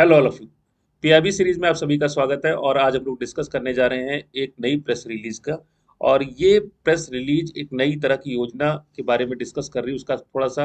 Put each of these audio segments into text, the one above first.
Hello all of you. PIB series में आप सभी का स्वागत है और आज हम लोग डिस्कस करने जा रहे हैं एक नई प्रेस रिलीज का। और ये प्रेस रिलीज एक नई तरह की योजना के बारे में डिस्कस कर रही है, उसका थोड़ा सा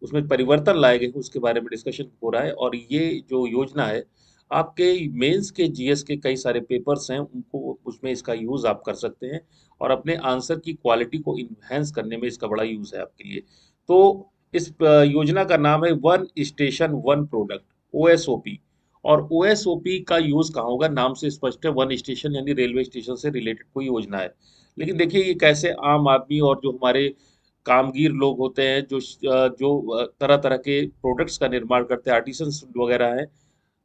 उसमें परिवर्तन लाए गए हैं, उसके बारे में डिस्कशन हो रहा है। और ये जो योजना है, आपके मेंस के जीएस के कई सारे पेपर्स हैं, उनको उसमें इसका यूज़ आप कर सकते हैं और अपने आंसर की क्वालिटी को इन्हेंस करने में इसका बड़ा यूज़ है आपके लिए। तो इस योजना का नाम है one station one product, OSOP। और OSOP का यूज कहाँ होगा, नाम से स्पष्ट है, वन स्टेशन यानी रेलवे स्टेशन से रिलेटेड कोई योजना है। लेकिन देखिए ये कैसे आम आदमी और जो हमारे कामगीर लोग होते हैं, जो तरह तरह के प्रोडक्ट्स का निर्माण करते हैं, आर्टिसंस वगैरह हैं,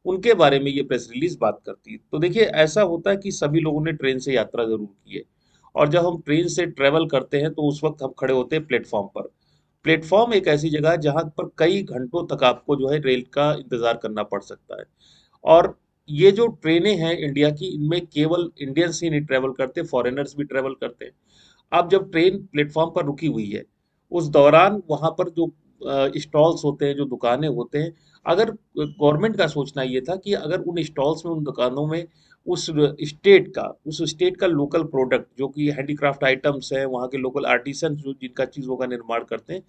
उनके बारे में ये प्रेस रिलीज बात करती है। तो देखिए ऐसा होता है कि सभी लोगों ने ट्रेन से यात्रा जरूर की है। और जब हम ट्रेन से ट्रेवल करते हैं तो उस वक्त हम खड़े होते हैं प्लेटफॉर्म पर। प्लेटफॉर्म एक ऐसी जगह है जहां पर कई घंटों तक आपको जो है रेल का इंतजार करना पड़ सकता है। और ये जो ट्रेनें हैं इंडिया की, इनमें केवल इंडियंस ही नहीं ट्रेवल करते, फॉरेनर्स भी ट्रेवल करते हैं। अब जब ट्रेन प्लेटफॉर्म पर रुकी हुई है, उस दौरान वहां पर जो स्टॉल्स होते हैं, जो दुकानें होते हैं, अगर गवर्नमेंट का सोचना ये था कि अगर उन स्टॉल्स में, उन दुकानों में उस स्टेट का लोकल प्रोडक्ट जो कि हैंडीक्राफ्ट आइटम्स हैं, वहाँ के लोकल आर्टिसन जो जिनका चीज़ों का निर्माण करते हैं,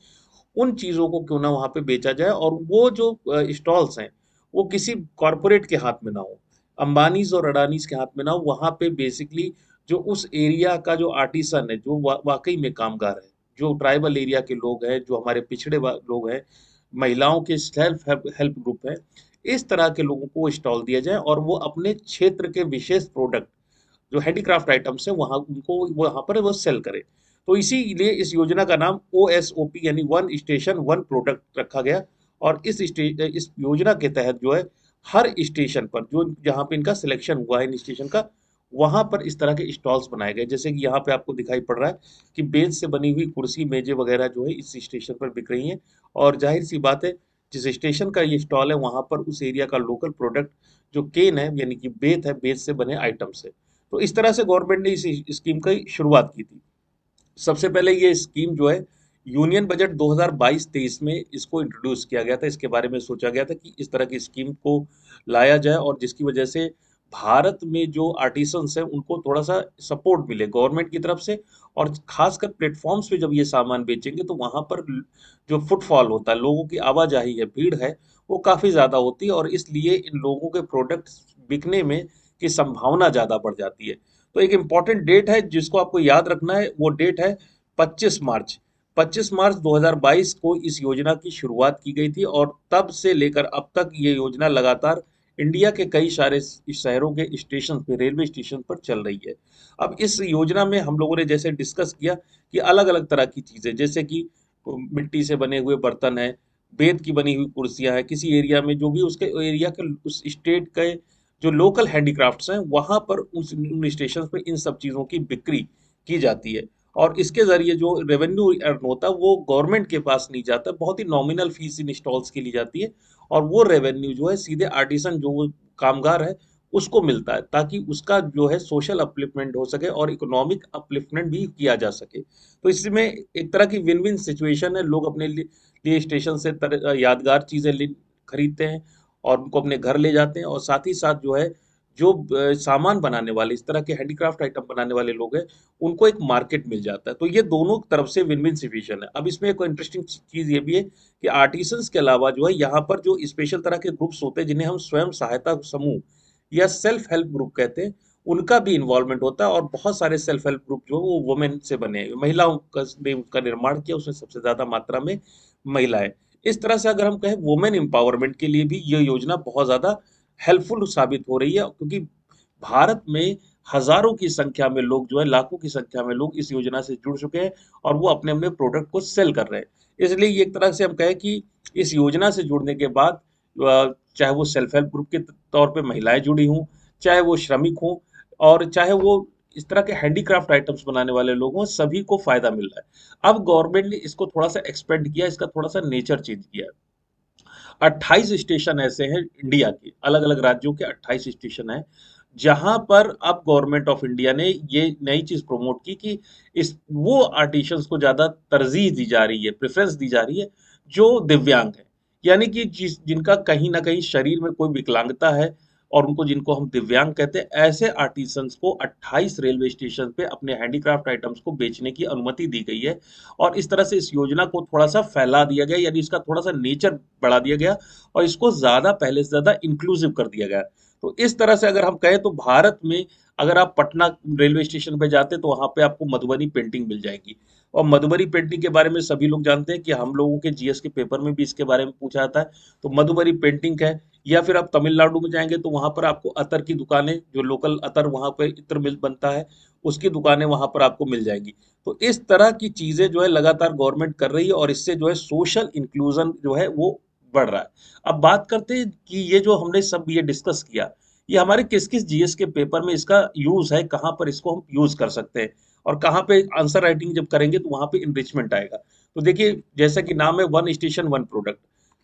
उन चीज़ों को क्यों ना वहाँ पे बेचा जाए। और वो जो स्टॉल्स हैं, वो किसी कॉरपोरेट के हाथ में ना हो, अंबानीज और अडानीज के हाथ में ना हो। वहाँ पे बेसिकली जो उस एरिया का जो आर्टिसन है, जो वाकई में कामगार है, जो ट्राइबल एरिया के लोग हैं, जो हमारे पिछड़े लोग हैं, महिलाओं के सेल्फ हेल्प हेल्प ग्रुप है, इस तरह के लोगों को स्टॉल दिया जाए और वो अपने क्षेत्र के विशेष प्रोडक्ट, जो हैंडीक्राफ्ट आइटम्स है, वहाँ उनको वहाँ पर वो सेल करे। तो इसीलिए इस योजना का नाम OSOP यानी वन स्टेशन वन प्रोडक्ट रखा गया। और इस योजना के तहत जो है, हर स्टेशन पर जो जहाँ पे इनका सिलेक्शन हुआ है इन स्टेशन का, वहां पर इस तरह के स्टॉल्स बनाए गए। जैसे कि यहाँ पे आपको दिखाई पड़ रहा है कि बेंच से बनी हुई कुर्सी मेजें वगैरह जो है इस स्टेशन पर बिक रही हैं। और जाहिर सी बात है, जिस स्टेशन का ये स्टॉल है वहां पर उस एरिया का लोकल प्रोडक्ट जो केन है यानी कि बेत है, बेत से बने आइटम्स है। तो इस तरह से गवर्नमेंट ने इस स्कीम की शुरुआत की थी। सबसे पहले ये स्कीम जो है, यूनियन बजट 2022-23 में इसको इंट्रोड्यूस किया गया था। इसके बारे में सोचा गया था कि इस तरह की स्कीम को लाया जाए और जिसकी वजह से भारत में जो आर्टिसंस हैं उनको थोड़ा सा सपोर्ट मिले गवर्नमेंट की तरफ से। और खासकर प्लेटफॉर्म्स पे जब ये सामान बेचेंगे तो वहां पर जो फुटफॉल होता है, लोगों की आवाजाही है, भीड़ है, वो काफी ज्यादा होती है और इसलिए इन लोगों के प्रोडक्ट्स बिकने में की संभावना ज्यादा बढ़ जाती है। तो एक इम्पॉर्टेंट डेट है जिसको आपको याद रखना है, वो डेट है 25 मार्च। 25 मार्च 2022 को इस योजना की शुरुआत की गई थी और तब से लेकर अब तक ये योजना लगातार इंडिया के कई सारे शहरों के स्टेशन पे, रेलवे स्टेशन पर चल रही है। अब इस योजना में हम लोगों ने जैसे डिस्कस किया कि अलग अलग तरह की चीजें, जैसे कि मिट्टी से बने हुए बर्तन है, बेत की बनी हुई कुर्सियां हैं, किसी एरिया में जो भी उसके एरिया के, उस स्टेट के जो लोकल हैंडीक्राफ्ट्स हैं, वहां पर उन स्टेशन पे इन सब चीजों की बिक्री की जाती है। और इसके जरिए जो रेवेन्यू अर्न होता है वो गवर्नमेंट के पास नहीं जाता, बहुत ही नॉमिनल फीस इन स्टॉल्स की ली जाती है। और वो रेवेन्यू जो है सीधे आर्टिसन, जो वो कामगार है, उसको मिलता है, ताकि उसका जो है सोशल अपलिफ्टमेंट हो सके और इकोनॉमिक अपलिफ्टमेंट भी किया जा सके। तो इसमें एक तरह की विन विन सिचुएशन है। लोग अपने लिए स्टेशन से यादगार चीजें खरीदते हैं और उनको अपने घर ले जाते हैं, और साथ ही साथ जो है, जो सामान बनाने वाले, इस तरह के हैंडीक्राफ्ट आइटम बनाने वाले लोग हैं, उनको एक मार्केट मिल जाता है। तो ये दोनों तरफ से विन विन सिचुएशन है। अब इसमें एक इंटरेस्टिंग चीज ये भी है कि आर्टिसंस के अलावा जो है, यहाँ पर जो स्पेशल तरह के ग्रुप्स होते हैं जिन्हें हम स्वयं सहायता समूह या सेल्फ हेल्प ग्रुप कहते हैं, उनका भी इन्वॉल्वमेंट होता है। और बहुत सारे सेल्फ हेल्प ग्रुप जो है वो वुमेन से बने हैं, महिलाओं का ने उसका निर्माण किया, उसमें सबसे ज्यादा मात्रा में महिलाएं। इस तरह से अगर हम कहें, वुमेन एम्पावरमेंट के लिए भी ये योजना बहुत ज्यादा हेल्पफुल साबित हो रही है, क्योंकि भारत में हजारों की संख्या में लोग जो है, लाखों की संख्या में लोग इस योजना से जुड़ चुके हैं और वो अपने अपने प्रोडक्ट को सेल कर रहे हैं। इसलिए ये एक तरह से हम कहें कि इस योजना से जुड़ने के बाद, चाहे वो सेल्फ हेल्प ग्रुप के तौर पे महिलाएं जुड़ी हों, चाहे वो श्रमिक हों, और चाहे वो इस तरह के हैंडीक्राफ्ट आइटम्स बनाने वाले लोग हों, सभी को फायदा मिल रहा है। अब गवर्नमेंट ने इसको थोड़ा सा एक्सपेंड किया, इसका थोड़ा सा नेचर चेंज किया है। 28 स्टेशन ऐसे हैं इंडिया के, अलग अलग राज्यों के 28 स्टेशन हैं, जहां पर अब गवर्नमेंट ऑफ इंडिया ने ये नई चीज प्रमोट की कि इस वो आर्टिशंस को ज्यादा तरजीह दी जा रही है, प्रेफरेंस दी जा रही है जो दिव्यांग है। यानी कि जिनका कहीं ना कहीं शरीर में कोई विकलांगता है और उनको जिनको हम दिव्यांग कहते हैं, ऐसे आर्टिसंस को 28 रेलवे स्टेशन पे अपने हैंडीक्राफ्ट आइटम्स को बेचने की अनुमति दी गई है। और इस तरह से इस योजना को थोड़ा सा फैला दिया गया, यानी इसका थोड़ा सा नेचर बढ़ा दिया गया और इसको ज्यादा पहले से ज्यादा इंक्लूसिव कर दिया गया। तो इस तरह से अगर हम कहें तो भारत में अगर आप पटना रेलवे स्टेशन पे जाते तो वहां पे आपको मधुबनी पेंटिंग मिल जाएगी। और मधुबनी पेंटिंग के बारे में सभी लोग जानते हैं कि हम लोगों के जीएस के पेपर में भी इसके बारे में पूछा जाता है। तो मधुबनी पेंटिंग है। या फिर आप तमिलनाडु में जाएंगे तो वहां पर आपको अतर की दुकानें, जो लोकल अतर वहां पे इत्र मिल बनता है, उसकी दुकानें वहां पर आपको मिल जाएंगी। तो इस तरह की चीजें जो है लगातार गवर्नमेंट कर रही है और इससे जो है सोशल इंक्लूजन जो है वो बढ़ रहा है। अब बात करते हैं कि ये जो हमने सब ये डिस्कस किया, ये हमारे किस किस जीएस के पेपर में इसका यूज है, कहाँ पर इसको हम यूज कर सकते हैं और कहाँ पे आंसर राइटिंग जब करेंगे तो वहां पे इनरिचमेंट आएगा। तो देखिए, जैसा कि नाम है वन स्टेशन वन प्रोडक्ट,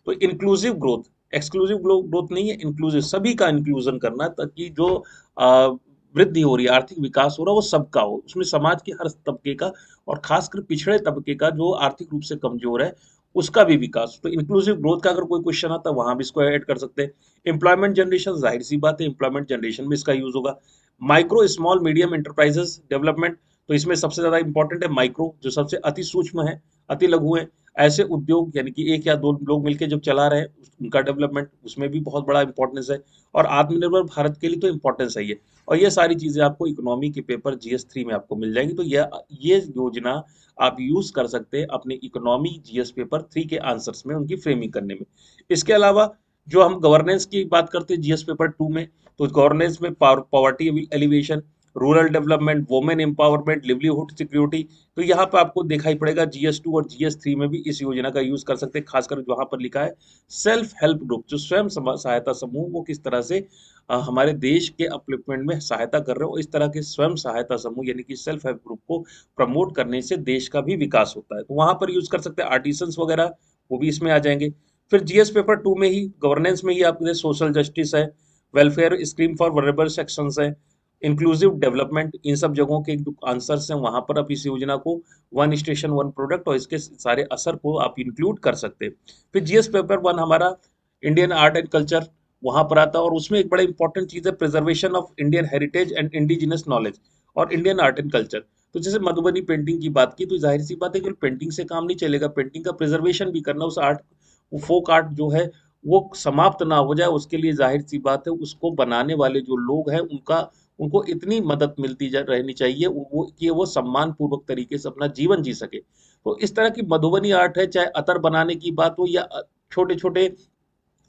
तो इंक्लूसिव ग्रोथ, एक्सक्लूसिव ग्रोथ नहीं है, इंक्लूसिव, सभी का इंक्लूजन करना ताकि जो आ, वृद्धि हो रही है, आर्थिक विकास हो रहा है, वो सबका हो, उसमें समाज के हर तबके का और खासकर पिछड़े तबके का जो आर्थिक रूप से कमजोर है उसका भी विकास। तो इंक्लूसिव ग्रोथ का अगर कोई क्वेश्चन आता है वहां भी इसको ऐड कर सकते हैं। एम्प्लॉयमेंट जनरेशन, जाहिर सी बात है एम्प्लॉयमेंट जनरेशन में इसका यूज होगा। Micro small medium enterprises development, तो इसमें सबसे ज्यादा इंपॉर्टेंट है माइक्रो, जो सबसे अति सूक्ष्म है, अति लघु है। ऐसे उद्योग यानी कि एक या दो लोग मिलकर जब चला रहे हैं उनका डेवलपमेंट, उसमें भी बहुत बड़ा इंपॉर्टेंस है। और आत्मनिर्भर भारत के लिए तो इंपॉर्टेंस है ये। और ये सारी चीजें आपको इकोनॉमी के पेपर जीएस 3 में आपको मिल जाएंगी। तो ये योजना आप यूज कर सकते हैं अपने इकोनॉमी जीएस पेपर 3 के आंसर्स में उनकी फ्रेमिंग करने में। इसके अलावा जो हम गवर्नेंस की बात करते हैं जीएस पेपर 2 में, तो गवर्नेंस में poverty alleviation, rural development, women empowerment, livelihood security, तो यहाँ पे आपको दिखाई पड़ेगा जीएस 2 और जीएस 3 में भी इस योजना का यूज कर सकते हैं। खासकर वहां पर लिखा है सेल्फ हेल्प ग्रुप, जो स्वयं सहायता समूह, वो किस तरह से हमारे देश के अपलिफ्टमेंट में सहायता कर रहे हो। इस तरह के स्वयं सहायता समूह यानी कि सेल्फ हेल्प ग्रुप को प्रमोट करने से देश का भी विकास होता है, तो वहां पर यूज कर सकते हैं। आर्टिसंस वगैरह वो भी इसमें आ जाएंगे। फिर जीएस पेपर 2 में ही गवर्नेंस में ही आपके सोशल जस्टिस है, welfare scheme for vulnerable sections है, इंक्लूसिव डेवलपमेंट, इन सब जगहों के आंसर्स हैं। वहां पर आप इस योजना को वन स्टेशन वन प्रोडक्ट और इसके सारे असर को आप इंक्लूड कर सकते हैं। फिर जीएस पेपर 1 हमारा इंडियन आर्ट एंड कल्चर वहां पर आता है और उसमें एक बड़ा इंपॉर्टेंट चीज है preservation of Indian heritage and indigenous knowledge और इंडियन आर्ट एंड कल्चर। तो जैसे मधुबनी पेंटिंग की बात की, तो जाहिर सी बात है कि पेंटिंग से काम नहीं चलेगा, पेंटिंग का प्रिजर्वेशन भी करना, उस आर्ट, वो फोक आर्ट जो है वो समाप्त ना हो जाए, उसके लिए जाहिर सी बात है उसको बनाने वाले जो लोग हैं उनका, उनको इतनी मदद मिलती रहनी चाहिए वो कि वो सम्मान पूर्वक तरीके से अपना जीवन जी सके। तो इस तरह की मधुबनी आर्ट है, चाहे अतर बनाने की बात हो या छोटे छोटे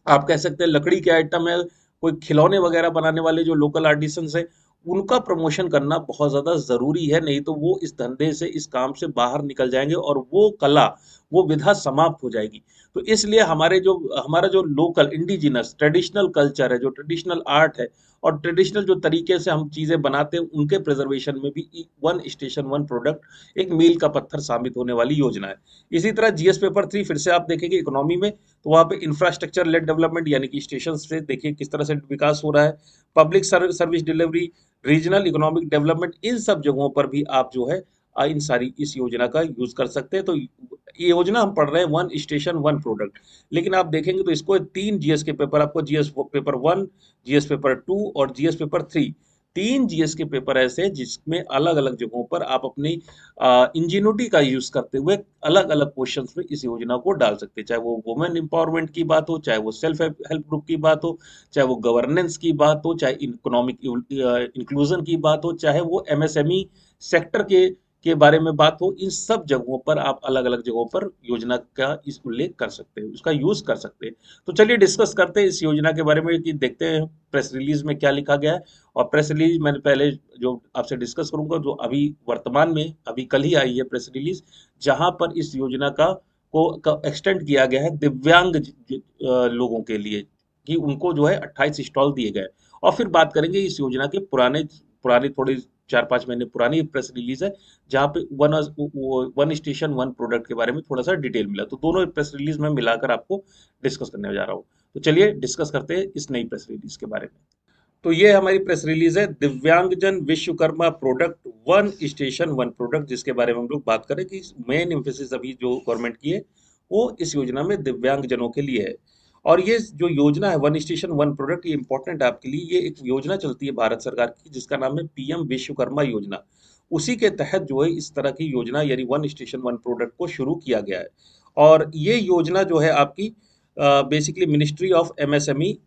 आप कह सकते हैं लकड़ी के आइटम है, कोई खिलौने वगैरह बनाने वाले जो लोकल आर्टिसंस हैं, उनका प्रमोशन करना बहुत ज्यादा जरूरी है, नहीं तो वो इस धंधे से, इस काम से बाहर निकल जाएंगे और वो कला, वो विधा समाप्त हो जाएगी। तो इसलिए हमारा जो लोकल इंडिजिनस ट्रेडिशनल कल्चर है, जो ट्रेडिशनल आर्ट है और ट्रेडिशनल जो तरीके से हम चीजें बनाते हैं, उनके प्रिजर्वेशन में भी वन स्टेशन वन प्रोडक्ट एक मील का पत्थर साबित होने वाली योजना है। इसी तरह जीएस पेपर 3 फिर से आप देखेंगे इकोनॉमी में, तो वहाँ पे इंफ्रास्ट्रक्चर लेड डेवलपमेंट यानी कि स्टेशन से देखिए किस तरह से विकास हो रहा है, public service delivery, regional economic development, इन सब जगहों पर भी आप जो है इन सारी इस योजना का यूज कर सकते हैं। तो ये योजना हम पढ़ रहे हैं वन स्टेशन वन प्रोडक्ट, लेकिन आप देखेंगे तो इसको 3 जीएस के पेपर, आपको जीएस पेपर 1, जीएस पेपर 2 और जीएस पेपर 3, 3 जीएस के पेपर ऐसे हैं जिसमें अलग अलग जगहों पर आप अपनी इंजीन्यूटी का यूज करते हुए अलग अलग क्वेश्चंस में इस योजना को डाल सकते हैं, चाहे वो वुमेन एम्पावरमेंट की बात हो, चाहे वो सेल्फ हेल्प ग्रुप की बात हो, चाहे वो गवर्नेंस की बात हो, चाहे इकोनॉमिक इंक्लूजन की बात हो, चाहे वो एमएसएमई सेक्टर के बारे में बात हो, इन सब जगहों पर आप अलग अलग जगहों पर योजना का इस उल्लेख कर सकते हैं, उसका यूज कर सकते हैं। तो चलिए डिस्कस करते हैं इस योजना के बारे में कि देखते हैं प्रेस रिलीज में क्या लिखा गया है। और प्रेस रिलीज मैंने पहले जो आपसे डिस्कस करूंगा, जो अभी वर्तमान में अभी कल ही आई है प्रेस रिलीज, जहां पर इस योजना का एक्सटेंड किया गया है दिव्यांग लोगों के लिए, कि उनको जो है 28 स्टॉल दिए गए। और फिर बात करेंगे इस योजना के पुराने पुराने थोड़े 4-5 महीने पुरानी प्रेस रिलीज है, जहाँ पे वन स्टेशन वन प्रोडक्ट के बारे में थोड़ा सा डिटेल मिला, तो दोनों प्रेस रिलीज में मिलाकर आपको डिस्कस करने जा रहा हूँ। तो चलिए डिस्कस करते हैं इस नई प्रेस रिलीज के बारे में। तो ये हमारी प्रेस रिलीज है, दिव्यांगजन Vishwakarma product one station one product, जिसके बारे में हम लोग बात करें कि मेन एम्फेसिस अभी जो गवर्नमेंट की है वो इस योजना में दिव्यांग जनों के लिए है। और ये जो योजना है वन स्टेशन वन प्रोडक्ट, ये इंपॉर्टेंट है आपके लिए। ये एक योजना चलती है भारत सरकार की जिसका नाम है पीएम विश्वकर्मा योजना। उसी के तहत जो है इस तरह की योजना यानी वन स्टेशन वन प्रोडक्ट को शुरू किया गया है। और ये योजना जो है आपकी बेसिकली मिनिस्ट्री ऑफ एमएसएमई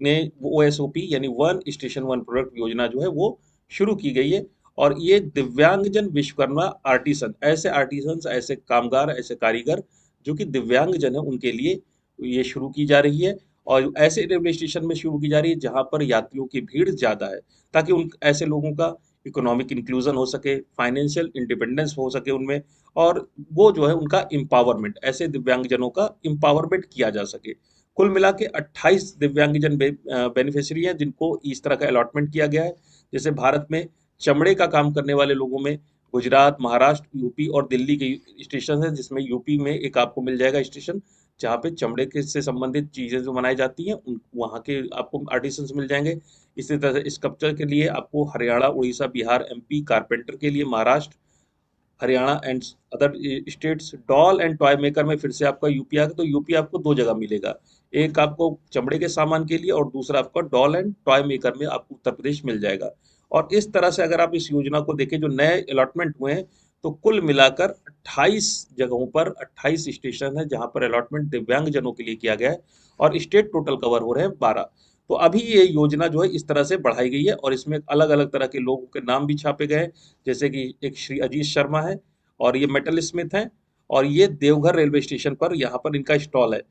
ने ओएसओपी यानी वन स्टेशन वन प्रोडक्ट योजना जो है वो शुरू की गई है। और ये दिव्यांगजन विश्वकर्मा आर्टिसंस, ऐसे कामगार, ऐसे कारीगर जो कि दिव्यांगजन है उनके लिए ये शुरू की जा रही है। और ऐसे रेलवे स्टेशन में शुरू की जा रही है जहाँ पर यात्रियों की भीड़ ज़्यादा है, ताकि उन ऐसे लोगों का इकोनॉमिक इंक्लूजन हो सके, फाइनेंशियल इंडिपेंडेंस हो सके उनमें, और वो जो है उनका एम्पावरमेंट, ऐसे दिव्यांगजनों का एम्पावरमेंट किया जा सके। कुल मिला के 28 दिव्यांगजन बेनिफिशियरी हैं जिनको इस तरह का अलॉटमेंट किया गया है। जैसे भारत में चमड़े का काम करने वाले लोगों में गुजरात, महाराष्ट्र, यूपी और दिल्ली के स्टेशन हैं, जिसमें यूपी में एक आपको मिल जाएगा स्टेशन जहाँ पे चमड़े के से संबंधित चीज़ें जो बनाई जाती हैं उन वहाँ के आपको आर्टिसंस मिल जाएंगे। इसी तरह से स्कल्पचर के लिए आपको हरियाणा, उड़ीसा, बिहार, एमपी, कारपेंटर के लिए Maharashtra, Haryana and other states. Doll and toy maker में फिर से आपका यूपी आ गया, तो यूपी आपको दो जगह मिलेगा, एक आपको चमड़े के सामान के लिए और दूसरा आपका डॉल एंड टॉय मेकर में आपको उत्तर प्रदेश मिल जाएगा। और इस तरह से अगर आप इस योजना को देखें जो नए अलॉटमेंट हुए हैं, तो कुल मिलाकर 28 जगहों पर 28 स्टेशन है जहां पर अलॉटमेंट दिव्यांगजनों के लिए किया गया है। और स्टेट टोटल कवर हो रहे हैं 12। तो अभी ये योजना जो है इस तरह से बढ़ाई गई है और इसमें अलग अलग तरह के लोगों के नाम भी छापे गए हैं। जैसे कि एक श्री अजीत शर्मा है और ये मेटल स्मिथ हैं, और ये देवघर रेलवे स्टेशन पर यहाँ पर इनका स्टॉल है।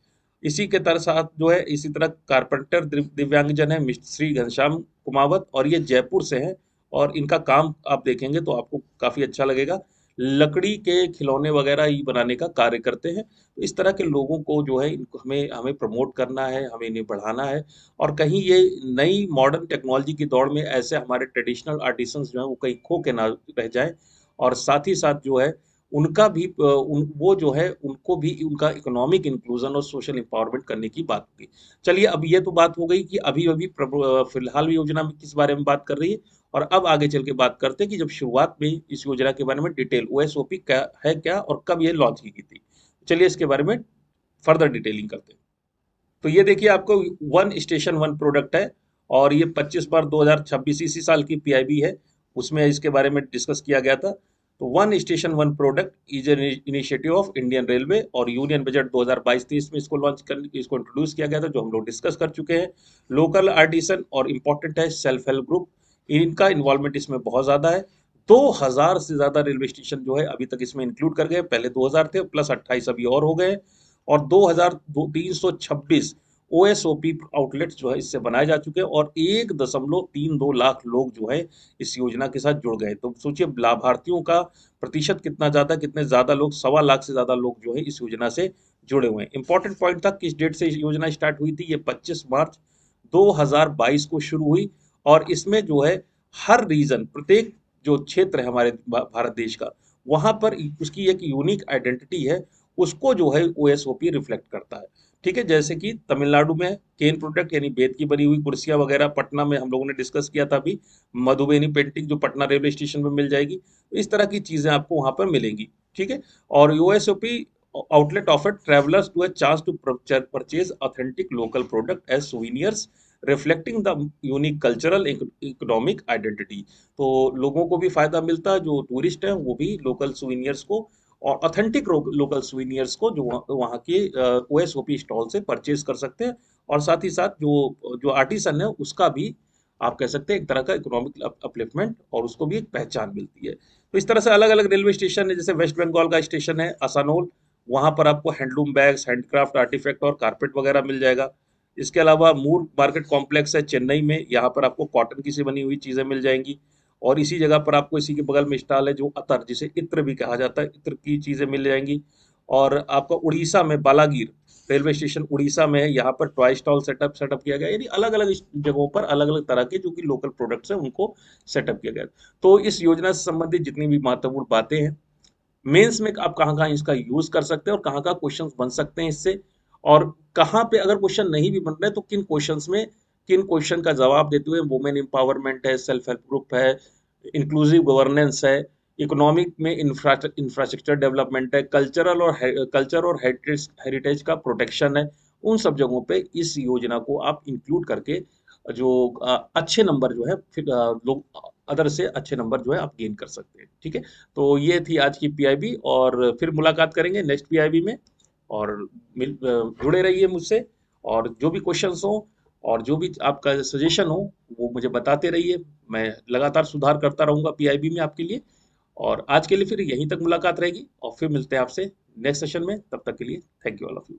इसी के तरह साथ जो है इसी तरह कारपेंटर दिव्यांगजन है मिस्त्री घनश्याम कुमावत, और ये जयपुर से हैं। और इनका काम आप देखेंगे तो आपको काफ़ी अच्छा लगेगा, लकड़ी के खिलौने वगैरह ही बनाने का कार्य करते हैं। तो इस तरह के लोगों को जो है इनको हमें हमें प्रमोट करना है, हमें इन्हें बढ़ाना है। और कहीं ये नई मॉडर्न टेक्नोलॉजी की दौड़ में ऐसे हमारे ट्रेडिशनल आर्टिसंस जो हैं वो कहीं खो के ना रह जाए। और साथ ही साथ जो है उनका भी वो जो है उनको भी उनका इकोनॉमिक इंक्लूजन और सोशल एम्पावरमेंट करने की बात होगी। चलिए, अब ये तो बात हो गई कि अभी अभी फिलहाल योजना में किस बारे में बात कर रही है। और अब आगे चल के बात करते हैं कि जब शुरुआत में इस योजना के बारे में डिटेल ओएसओपी क्या है, क्या और कब ये लॉन्च की गई थी। चलिए इसके बारे में फर्दर डिटेलिंग करते हैं। तो ये देखिए आपको वन स्टेशन वन प्रोडक्ट है, और ये 25/2/2026 इसी साल की पीआईबी है, उसमें इसके बारे में डिस्कस किया गया था। तो one station one product is an initiative of Indian railway, और यूनियन बजट 2022-23 में इसको लॉन्च कर इसको इंट्रोड्यूस किया गया था, जो हम लोग डिस्कस कर चुके हैं। लोकल आर्टिसन और इम्पोर्टेंट है सेल्फ हेल्प ग्रुप, इनका इन्वॉल्वमेंट इसमें बहुत ज़्यादा है। 2000 से ज़्यादा रेलवे स्टेशन जो है अभी तक इसमें इंक्लूड कर गए, पहले 2000 थे प्लस 28 अभी और हो गए। और 2326 ओएसओपी आउटलेट्स जो है इससे बनाए जा चुके हैं, और 1.32 लाख लोग जो है इस योजना के साथ जुड़ गए। तो सोचिए लाभार्थियों का प्रतिशत कितना ज़्यादा, कितने ज़्यादा लोग, 1.25 लाख से ज़्यादा लोग जो है इस योजना से जुड़े हुए हैं। इंपॉर्टेंट पॉइंट था किस डेट से योजना स्टार्ट हुई थी, ये 25 मार्च 2022 को शुरू हुई। और इसमें जो है हर रीजन, प्रत्येक जो क्षेत्र है हमारे भारत देश का, वहां पर उसकी एक यूनिक आइडेंटिटी है, उसको जो है ओएसओपी रिफ्लेक्ट करता है। ठीक है, जैसे कि तमिलनाडु में केन प्रोडक्ट यानी बेत की बनी हुई कुर्सियां वगैरह, पटना में हम लोगों ने डिस्कस किया था अभी मधुबनी पेंटिंग जो पटना रेलवे स्टेशन पे मिल जाएगी। तो इस तरह की चीजें आपको वहां पर मिलेंगी। ठीक है, और OSOP outlet offer travellers to a chance to purchase authentic local product as souvenirs reflecting the unique cultural economic identity. तो लोगों को भी फायदा मिलता है, जो टूरिस्ट हैं वो भी लोकल सोविनियर्स को और ऑथेंटिक लोकल सुवीनियर्स को जो वहाँ के ओएसओपी स्टॉल से परचेज कर सकते हैं। और साथ ही साथ जो जो आर्टिसन है उसका भी आप कह सकते हैं एक तरह का इकोनॉमिक अपलिफ्टमेंट, और उसको भी एक पहचान मिलती है। तो इस तरह से अलग अलग रेलवे स्टेशन है, जैसे वेस्ट बंगाल का स्टेशन है असानोल, वहाँ पर आपको हैंडलूम बैग्स, हैंडक्राफ्ट आर्टिफैक्ट और कारपेट वगैरह मिल जाएगा। इसके अलावा मूर मार्केट कॉम्प्लेक्स है चेन्नई में, यहाँ पर आपको कॉटन की से बनी हुई चीज़ें मिल जाएंगी। और इसी जगह पर आपको इसी के बगल में स्टॉल है जो अतर, जिसे इत्र भी कहा जाता है, इत्र की चीज़ें मिल जाएंगी। और आपका उड़ीसा में बालागीर रेलवे स्टेशन उड़ीसा में है, यहाँ पर टॉय स्टॉल सेटअप किया गया, यानी अलग अलग जगहों पर अलग अलग तरह के जो कि लोकल प्रोडक्ट्स हैं उनको सेटअप किया गया। तो इस योजना से संबंधित जितनी भी महत्वपूर्ण बातें हैं, मेंस में आप कहाँ कहाँ इसका यूज कर सकते हैं और कहाँ कहाँ क्वेश्चन बन सकते हैं इससे, और कहाँ पे अगर क्वेश्चन नहीं भी बन रहे तो किन क्वेश्चंस में किन क्वेश्चन का जवाब देते हुए वुमेन एम्पावरमेंट है, सेल्फ हेल्प ग्रुप है, इंक्लूसिव गवर्नेंस है, इकोनॉमिक में इंफ्रास्ट्रक्चर डेवलपमेंट है, कल्चर और हेरिटेज हेरिटेज का प्रोटेक्शन है। उन सब जगहों पे इस योजना को आप इंक्लूड करके जो अच्छे नंबर जो है फिर लोग अदर से अच्छे नंबर जो है आप गेन कर सकते हैं। ठीक है, तो ये थी आज की पीआईबी, और फिर मुलाकात करेंगे नेक्स्ट पीआईबी में। और जुड़े रहिए मुझसे, और जो भी क्वेश्चंस हो और जो भी आपका सजेशन हो वो मुझे बताते रहिए। मैं लगातार सुधार करता रहूंगा पीआईबी में आपके लिए। और आज के लिए फिर यहीं तक मुलाकात रहेगी, और फिर मिलते हैं आपसे नेक्स्ट सेशन में। तब तक के लिए thank you all of you.